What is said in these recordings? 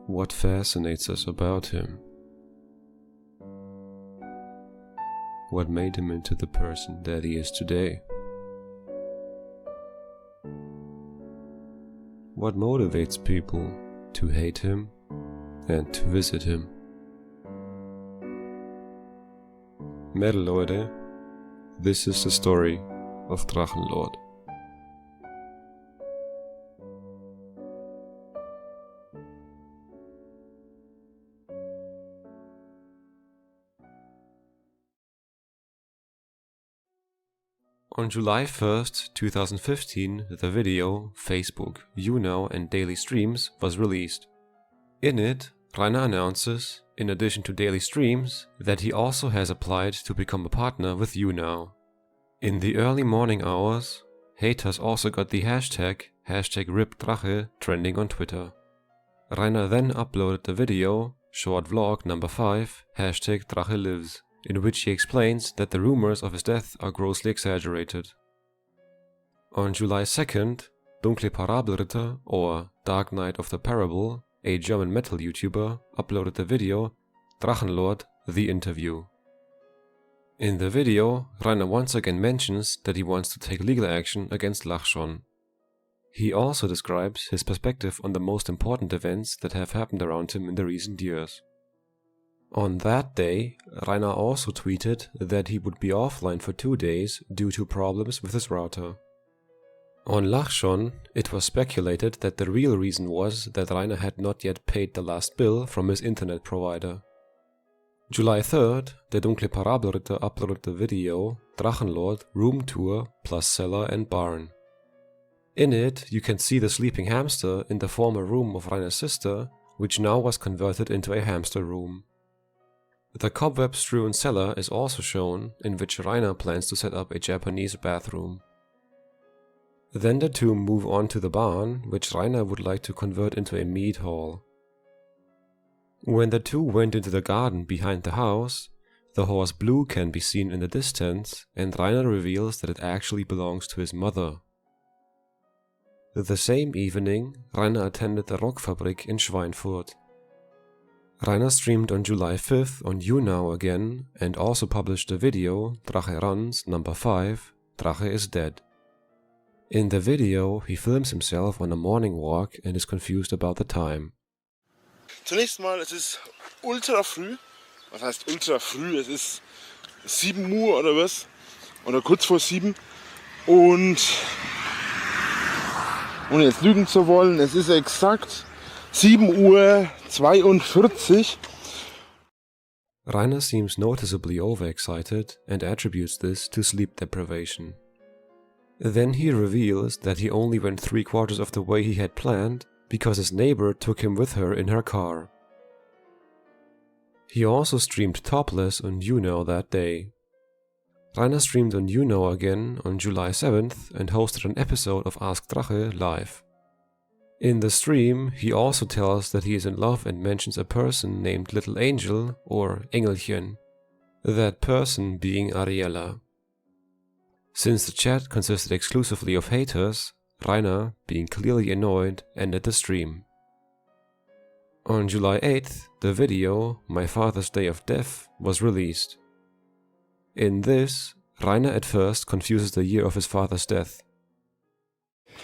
What fascinates us about him? What made him into the person that he is today? What motivates people to hate him and to visit him? MacLeod, this is the story of Drachenlord. On July 1st, 2015, the video, Facebook, YouNow and daily streams was released. In it, Rainer announces, in addition to daily streams, that he also has applied to become a partner with YouNow. In the early morning hours, haters also got the hashtag #RipDrache trending on Twitter. Rainer then uploaded the video, short vlog number 5, #DracheLives, in which he explains that the rumors of his death are grossly exaggerated. On July 2nd, Dunkle Parabelritter, or Dark Knight of the Parable, a German metal YouTuber, uploaded the video Drachenlord, the interview. In the video, Rainer once again mentions that he wants to take legal action against Lachschon. He also describes his perspective on the most important events that have happened around him in the recent years. On that day, Rainer also tweeted that he would be offline for 2 days due to problems with his router. On Lachschon, it was speculated that the real reason was that Rainer had not yet paid the last bill from his internet provider. July 3rd, der Dunkle Parabelritter uploaded the video Drachenlord Room Tour plus Cellar and Barn. In it, you can see the sleeping hamster in the former room of Rainer's sister, which now was converted into a hamster room. The cobweb-strewn cellar is also shown, in which Rainer plans to set up a Japanese bathroom. Then the two move on to the barn, which Rainer would like to convert into a mead hall. When the two went into the garden behind the house, the horse Blue can be seen in the distance, and Rainer reveals that it actually belongs to his mother. The same evening, Rainer attended the Rockfabrik in Schweinfurt. Rainer streamed on July 5th on YouNow again and also published the video Drache Runs number 5, Drache is Dead. In the video, he films himself on a morning walk and is confused about the time. Zunächst mal, es ist ultra früh. Was heißt ultra früh? Es ist 7 Uhr oder was? Oder kurz vor 7. Und ohne jetzt lügen zu wollen, es ist exakt 7:42 Uhr. Rainer seems noticeably overexcited and attributes this to sleep deprivation. Then he reveals that he only went 3/4 of the way he had planned because his neighbor took him with her in her car. He also streamed topless on YouNow that day. Rainer streamed on YouNow again on July 7th and hosted an episode of Ask Drache live. In the stream, he also tells that he is in love and mentions a person named Little Angel or Engelchen, that person being Ariella. Since the chat consisted exclusively of haters, Rainer, being clearly annoyed, ended the stream. On July 8th, the video My Father's Day of Death was released. In this, Rainer at first confuses the year of his father's death.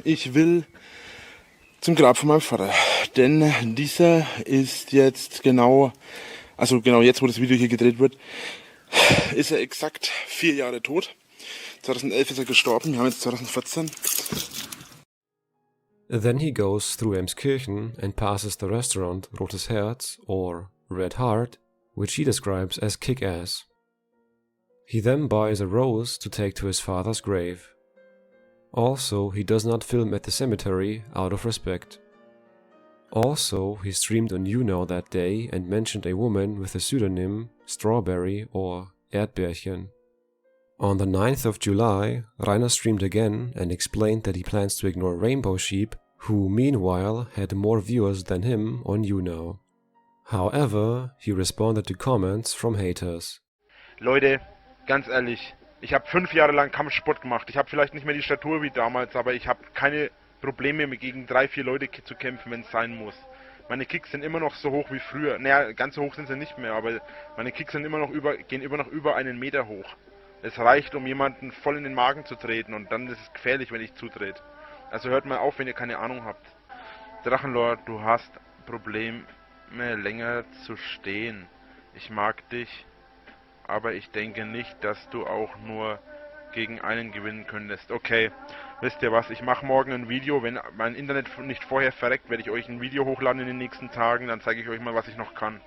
Ich will zum Grab von meinem Vater, denn dieser ist jetzt genau jetzt, wo das Video hier gedreht wird, ist er exakt 4 Jahre tot. 2011 ist er gestorben, wir haben jetzt 2014. Then he goes through Emskirchen and passes the restaurant Rotes Herz, or Red Heart, which he describes as kick-ass. He then buys a rose to take to his father's grave. Also, he does not film at the cemetery out of respect. Also, he streamed on YouNow that day and mentioned a woman with the pseudonym Strawberry or Erdbeerchen. On the 9th of July, Rainer streamed again and explained that he plans to ignore Rainbow Sheep, who meanwhile had more viewers than him on YouNow. However, he responded to comments from haters. Leute, ganz ehrlich, ich habe 5 Jahre lang Kampfsport gemacht. Ich habe vielleicht nicht mehr die Statur wie damals, aber ich habe keine Probleme, gegen 3, 4 Leute zu kämpfen, wenn es sein muss. Meine Kicks sind immer noch so hoch wie früher. Naja, ganz so hoch sind sie nicht mehr, aber meine Kicks sind gehen immer noch über 1 Meter hoch. Es reicht, um jemanden voll in den Magen zu treten und dann ist es gefährlich, wenn ich zutrete. Also hört mal auf, wenn ihr keine Ahnung habt. Drachenlord, du hast Probleme länger zu stehen. Ich mag dich, aber ich denke nicht, dass du auch nur gegen einen gewinnen könntest. Okay, wisst ihr was, ich mache morgen ein Video, wenn mein Internet nicht vorher verreckt, werde ich euch ein Video hochladen in den nächsten Tagen, dann zeige ich euch mal, was ich noch kann.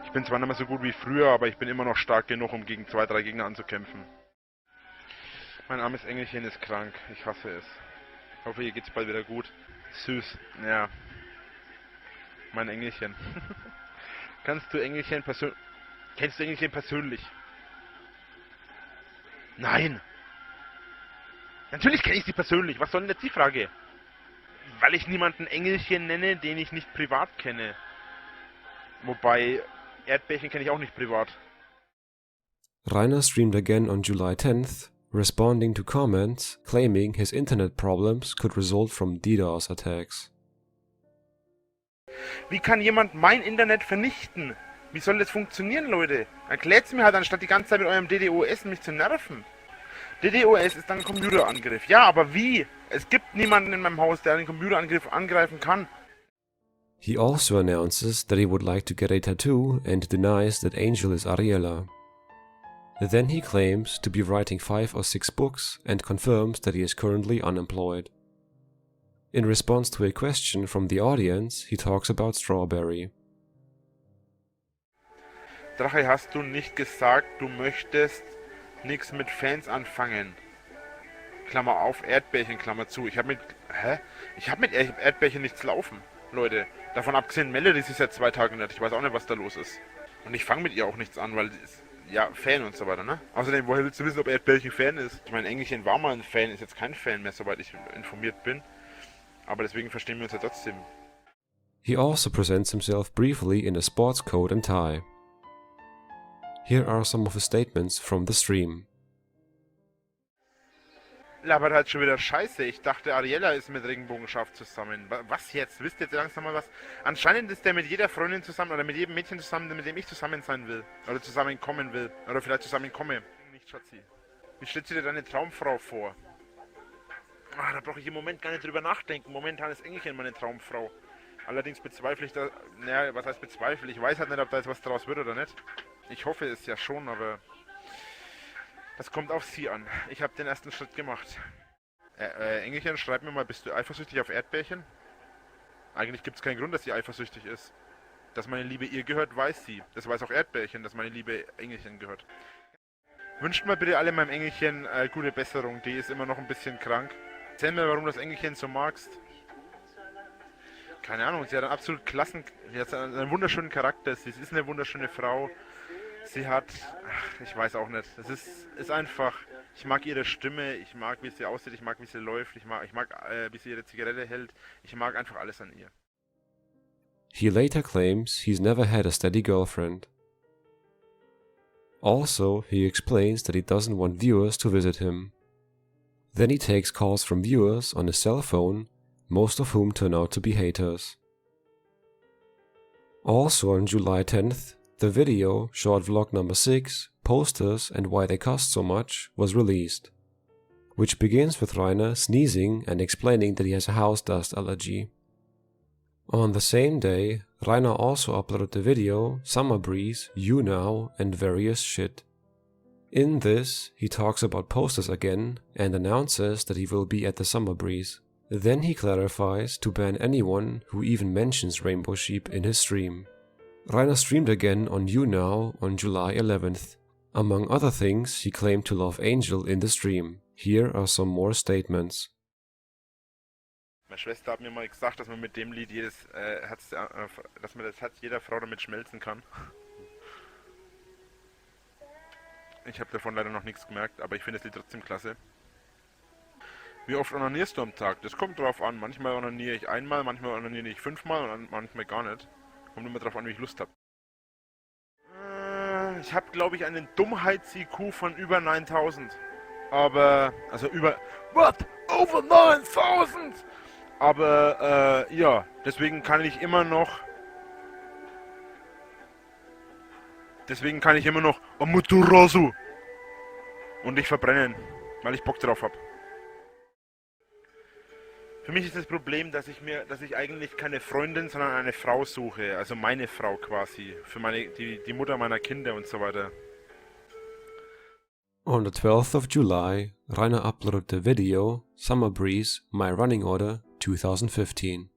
Ich bin zwar nicht mehr so gut wie früher, aber ich bin immer noch stark genug, um gegen 2, 3 Gegner anzukämpfen. Mein armes Engelchen ist krank, ich hasse es. Ich hoffe, ihr geht's bald wieder gut. Süß, ja. Mein Engelchen. Kennst du Engelchen persönlich? Nein! Natürlich kenne ich sie persönlich. Was soll denn jetzt die Frage? Weil ich niemanden Engelchen nenne, den ich nicht privat kenne. Wobei, Erdbärchen kenne ich auch nicht privat. Rainer streamed again on July 10th, responding to comments claiming his internet problems could result from DDoS attacks. Wie kann jemand mein Internet vernichten? Wie soll das funktionieren, Leute? Erklärt's mir halt, anstatt die ganze Zeit mit eurem DDoS mich zu nerven. DDoS ist dann ein Computerangriff. Ja, aber wie? Es gibt niemanden in meinem Haus, der einen Computerangriff angreifen kann. He also announces that he would like to get a tattoo and denies that Angel is Ariella. Then he claims to be writing 5 or 6 books and confirms that he is currently unemployed. In response to a question from the audience, he talks about Strawberry. Drache, hast du nicht gesagt, du möchtest nichts mit Fans anfangen? Klammer auf, Erdbärchen, Klammer zu. Ich hab mit Erdbärchen nichts laufen, Leute. Davon abgesehen, Melody ist seit 2 Tagen nicht. Ich weiß auch nicht, was da los ist. Und ich fange mit ihr auch nichts an, weil sie ist, ja, Fan und so weiter, ne? Außerdem, woher willst du wissen, ob Erdbärchen Fan ist? Ich meine, Engelchen war mal ein Fan, ist jetzt kein Fan mehr, soweit ich informiert bin. Aber deswegen verstehen wir uns ja trotzdem. He also presents himself briefly in a sports coat and tie. Here are some of his statements from the stream. Labert halt schon wieder Scheiße. Ich dachte, Ariella ist mit Regenbogenschaf zusammen. Was jetzt? Wisst ihr jetzt langsam mal was? Anscheinend ist der mit jeder Freundin zusammen oder mit jedem Mädchen zusammen, mit dem ich zusammen sein will. Oder zusammenkommen will. Oder vielleicht zusammenkomme. Nicht, Schatzi. Wie stellst du dir deine Traumfrau vor? Ah, da brauche ich im Moment gar nicht drüber nachdenken. Momentan ist Engelchen meine Traumfrau. Allerdings bezweifle ich da... Naja, was heißt bezweifle? Ich weiß halt nicht, ob da jetzt was draus wird oder nicht. Ich hoffe es ja schon, aber... Das kommt auf sie an. Ich habe den ersten Schritt gemacht. Engelchen, schreib mir mal, bist du eifersüchtig auf Erdbärchen? Eigentlich gibt es keinen Grund, dass sie eifersüchtig ist. Dass meine Liebe ihr gehört, weiß sie. Das weiß auch Erdbärchen, dass meine Liebe Engelchen gehört. Wünscht mal bitte alle meinem Engelchen gute Besserung. Die ist immer noch ein bisschen krank. Erzähl mir, warum du das Engelchen so magst. Keine Ahnung, sie hat sie hat einen wunderschönen Charakter. Sie ist eine wunderschöne Frau. Sie hat, ich weiß auch nicht, es ist einfach, ich mag ihre Stimme, ich mag, wie sie aussieht, ich mag, wie sie läuft, ich mag, wie sie ihre Zigarette hält, ich mag einfach alles an ihr. He later claims he's never had a steady girlfriend. Also, he explains that he doesn't want viewers to visit him. Then he takes calls from viewers on his cell phone, most of whom turn out to be haters. Also on July 10th, the video, short vlog number 6, posters and why they cost so much, was released, which begins with Rainer sneezing and explaining that he has a house dust allergy. On the same day, Rainer also uploaded the video Summer Breeze, You Now and various shit. In this, he talks about posters again and announces that he will be at the Summer Breeze. Then he clarifies to ban anyone who even mentions Rainbow Sheep in his stream. Rainer streamed again on You Now on July 11th. Among other things, he claimed to love Angel in the stream. Here are some more statements. Meine Schwester hat mir mal gesagt, dass man mit dem Lied dass man das Herz jeder Frau damit schmelzen kann. Ich habe davon leider noch nichts gemerkt, aber ich finde das Lied trotzdem klasse. Wie oft onanierst du am Tag? Das kommt drauf an. Manchmal onaniere ich einmal, manchmal onaniere ich 5-mal und manchmal gar nicht. Kommt immer drauf an, wie ich Lust habe. Ich habe, glaube ich, einen Dummheits-IQ von über 9000. Aber, also über... What? Over 9000? Aber, ja, deswegen kann ich immer noch Amaterasu und dich verbrennen, weil ich Bock drauf hab. Für mich ist das Problem, dass ich eigentlich keine Freundin, sondern eine Frau suche. Also meine Frau quasi. Für die Mutter meiner Kinder und so weiter. On the 12th of July, Rainer uploaded the video Summer Breeze, My Running Order 2015.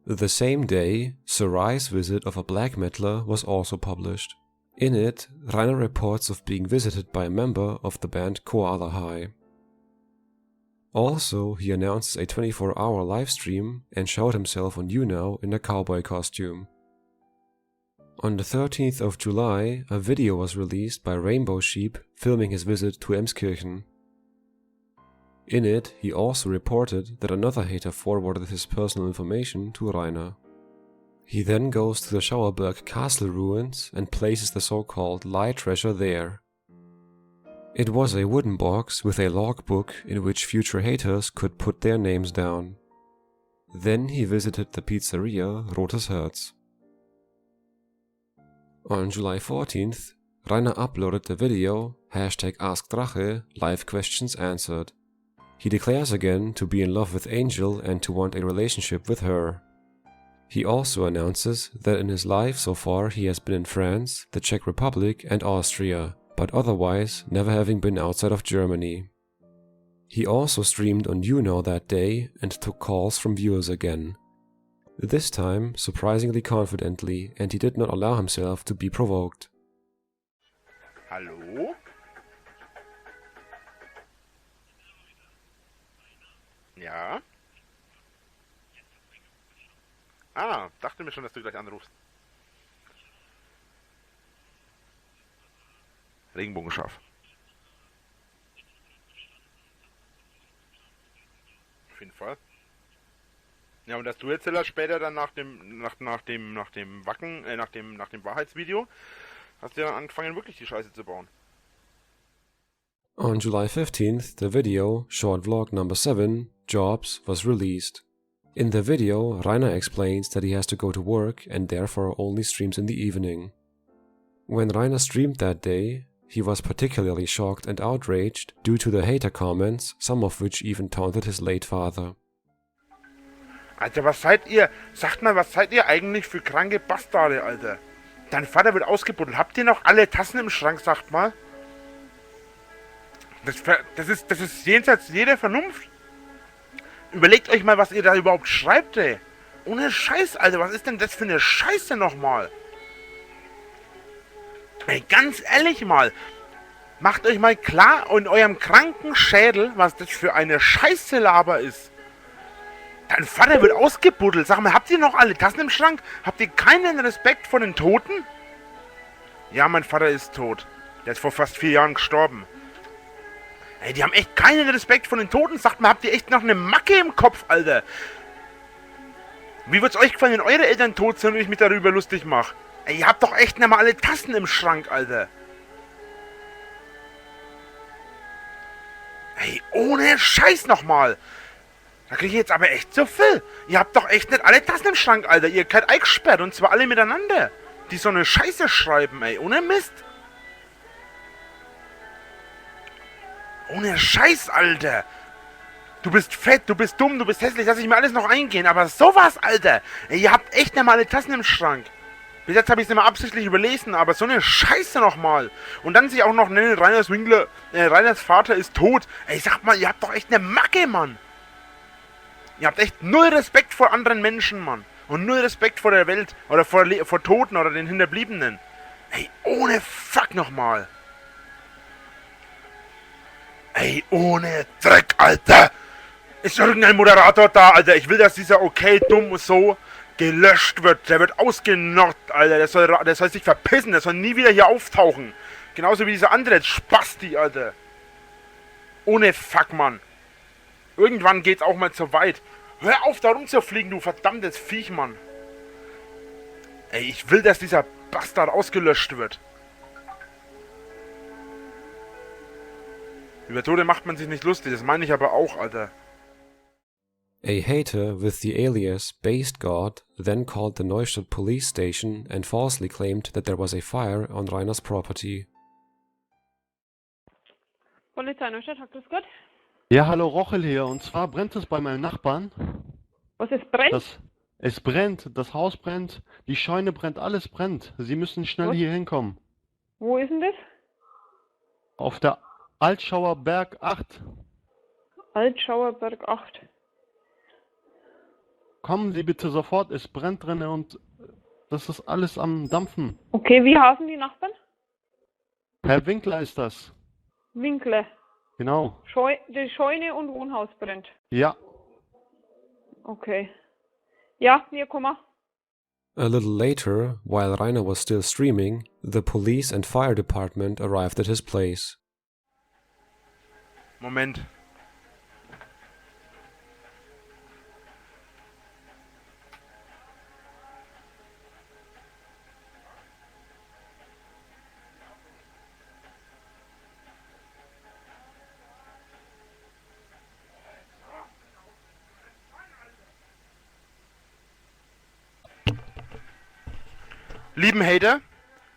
The same day, Sarai's visit of a black metaler was also published. In it, Rainer reports of being visited by a member of the band Koala High. Also, he announces a 24-hour livestream and showed himself on YouNow in a cowboy costume. On the 13th of July, a video was released by Rainbow Sheep filming his visit to Emskirchen. In it, he also reported that another hater forwarded his personal information to Rainer. He then goes to the Schauerberg castle ruins and places the so-called Lie treasure there. It was a wooden box with a logbook in which future haters could put their names down. Then he visited the pizzeria Rotes Herz. On July 14th, Rainer uploaded the video #AskDrache Live Questions Answered. He declares again to be in love with Angel and to want a relationship with her. He also announces that in his life so far he has been in France, the Czech Republic and Austria, but otherwise never having been outside of Germany. He also streamed on YouNow that day and took calls from viewers again. This time surprisingly confidently, and he did not allow himself to be provoked. Hallo? Ja? Ah, dachte mir schon, dass du gleich anrufst. Regenbogenscharf. Auf jeden Fall. Ja, und dass du jetzt später dann nach dem Wahrheitsvideo hast du ja dann angefangen, wirklich die Scheiße zu bauen. On July 15th, the video, short vlog number 7, Jobs, was released. In the video, Rainer explains that he has to go to work and therefore only streams in the evening. When Rainer streamed that day, he was particularly shocked and outraged due to the hater comments, some of which even taunted his late father. Alter, was seid ihr? Sagt mal, was seid ihr eigentlich für kranke Bastarde, Alter? Dein Vater wird ausgebuddelt. Habt ihr noch alle Tassen im Schrank, sagt mal? Das ist jenseits jeder Vernunft. Überlegt euch mal, was ihr da überhaupt schreibt, ey. Ohne Scheiß, Alter. Was ist denn das für eine Scheiße nochmal? Ey, ganz ehrlich mal. Macht euch mal klar in eurem kranken Schädel, was das für eine Scheiße Laber ist. Dein Vater wird ausgebuddelt. Sag mal, habt ihr noch alle Tassen im Schrank? Habt ihr keinen Respekt vor den Toten? Ja, mein Vater ist tot. Der ist vor fast 4 Jahren gestorben. Ey, die haben echt keinen Respekt vor den Toten. Sagt mal, habt ihr echt noch eine Macke im Kopf, Alter? Wie wird's euch gefallen, wenn eure Eltern tot sind und ich mich darüber lustig mache? Ey, ihr habt doch echt nicht mal alle Tassen im Schrank, Alter. Ey, ohne Scheiß nochmal. Da krieg ich jetzt aber echt zu viel. Ihr habt doch echt nicht alle Tassen im Schrank, Alter. Ihr seid eingesperrt und zwar alle miteinander. Die so eine Scheiße schreiben, ey. Ohne Mist. Ohne Scheiß, Alter. Du bist fett, du bist dumm, du bist hässlich. Lass ich mir alles noch eingehen. Aber sowas, Alter. Ey, ihr habt echt nicht mal alle Tassen im Schrank. Bis jetzt habe ich es nicht mal absichtlich überlesen, aber so eine Scheiße nochmal. Und dann sich auch noch nennen, Reiners Vater ist tot. Ey, sag mal, ihr habt doch echt eine Macke, Mann. Ihr habt echt null Respekt vor anderen Menschen, Mann. Und null Respekt vor der Welt. Oder vor Toten oder den Hinterbliebenen. Ey, ohne Fuck nochmal. Ey, ohne Dreck, Alter. Ist irgendein Moderator da, Alter? Ich will, dass dieser okay, dumm so gelöscht wird. Der wird ausgenockt, Alter. Der soll sich verpissen. Der soll nie wieder hier auftauchen. Genauso wie dieser andere Spasti, Alter. Ohne Fuck, Mann. Irgendwann geht's auch mal zu weit. Hör auf, da rumzufliegen, du verdammtes Viech, Mann. Ey, ich will, dass dieser Bastard ausgelöscht wird. Über Tode macht man sich nicht lustig, das meine ich aber auch, Alter. A hater with the alias Based God then called the Neustadt police station and falsely claimed that there was a fire on Rainer's property. Polizei Neustadt, grüß Gott. Ja, hallo, Rochel hier. Und zwar brennt es bei meinem Nachbarn. Was ist brennt? Es brennt, das Haus brennt, die Scheune brennt, alles brennt. Sie müssen schnell Was? hier hinkommen. Wo ist denn das? Auf der Altschauer Berg 8. Altschauer Berg 8. Kommen Sie bitte sofort, es brennt drin und das ist alles am Dampfen. Okay, wie heißen die Nachbarn? Herr Winkler ist das. Winkle. Genau. Die Scheune und Wohnhaus brennt. Ja. Okay. Ja, wir kommen. A little later, while Rainer was still streaming, the police and fire department arrived at his place. Moment. Lieben Hater,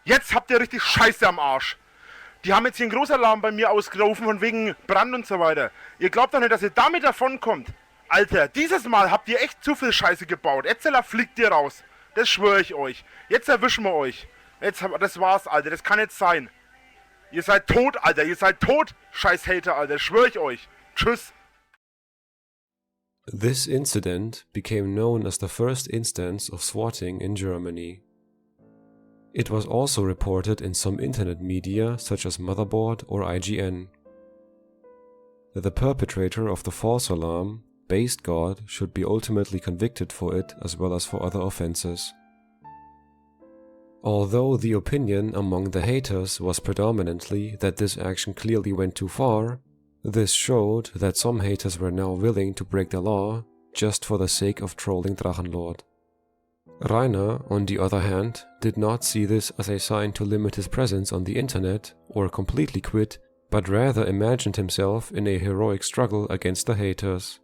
jetzt habt ihr richtig Scheiße am Arsch. Die haben jetzt hier einen Großalarm bei mir ausgerufen von wegen Brand und so weiter. Ihr glaubt doch nicht, dass ihr damit davonkommt. Alter, dieses Mal habt ihr echt zu viel Scheiße gebaut. Jetzt fliegt ihr raus. Das schwöre ich euch. Jetzt erwischen wir euch. Das war's, Alter. Das kann nicht sein. Ihr seid tot, Alter. Ihr seid tot, scheiß Hater, Alter. Das schwöre ich euch. Tschüss. This incident became known as the first instance of swatting in Germany. It was also reported in some internet media such as Motherboard or IGN. The perpetrator of the false alarm, Based God, should be ultimately convicted for it as well as for other offenses. Although the opinion among the haters was predominantly that this action clearly went too far, this showed that some haters were now willing to break the law just for the sake of trolling Drachenlord. Rainer, on the other hand, did not see this as a sign to limit his presence on the internet or completely quit, but rather imagined himself in a heroic struggle against the haters.